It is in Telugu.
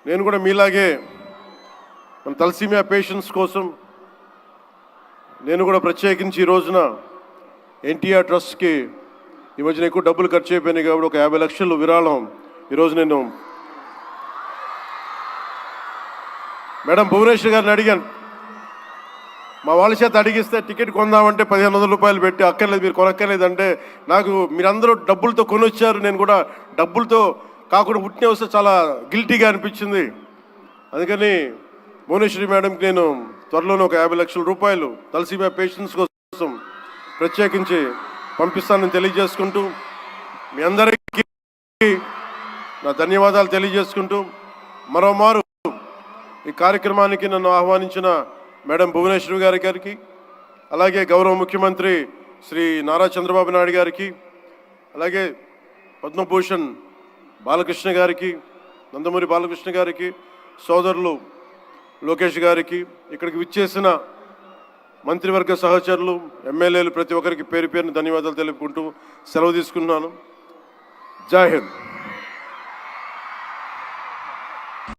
నేను కూడా మీలాగే మన తలసీమియా పేషెంట్స్ కోసం నేను కూడా ప్రత్యేకించి ఈ రోజున ఎన్టీఆర్ ట్రస్ట్కి ఈ మధ్యన ఎక్కువ డబ్బులు ఖర్చు అయిపోయినాయి కాబట్టి ఒక 50 లక్షలు విరాళం ఈరోజు నేను మేడం భువనేశ్వర్ గారిని అడిగాను. మా వాళ్ళ చేత అడిగిస్తే టికెట్ కొందామంటే 1500 రూపాయలు పెట్టి అక్కర్లేదు మీరు కొనక్కర్లేదంటే నాకు మీరందరూ డబ్బులతో కొనొచ్చారు, నేను కూడా డబ్బులతో కాకుండా పుట్టిన వస్తే చాలా గిల్టీగా అనిపించింది. అందుకని భువనేశ్వరి మేడంకి నేను త్వరలోనే ఒక 50 లక్షల రూపాయలు తలసీమియా పేషెంట్స్ కోసం ప్రత్యేకించి పంపిస్తానని తెలియజేసుకుంటూ మీ అందరికీ నా ధన్యవాదాలు తెలియజేసుకుంటూ మరోమారు ఈ కార్యక్రమానికి నన్ను ఆహ్వానించిన మేడం భువనేశ్వరి గారికి, అలాగే గౌరవ ముఖ్యమంత్రి శ్రీ నారా చంద్రబాబు నాయుడు గారికి, అలాగే పద్మభూషణ్ బాలకృష్ణ గారికి, నందమూరి బాలకృష్ణ గారికి, సోదరులు లోకేష్ గారికి, ఇక్కడికి విచ్చేసిన మంత్రివర్గ సహచరులు ఎమ్మెల్యేలు ప్రతి ఒక్కరికి పేరు పేరుని ధన్యవాదాలు తెలుపుకుంటూ సెలవు తీసుకున్నాను. జై హింద్.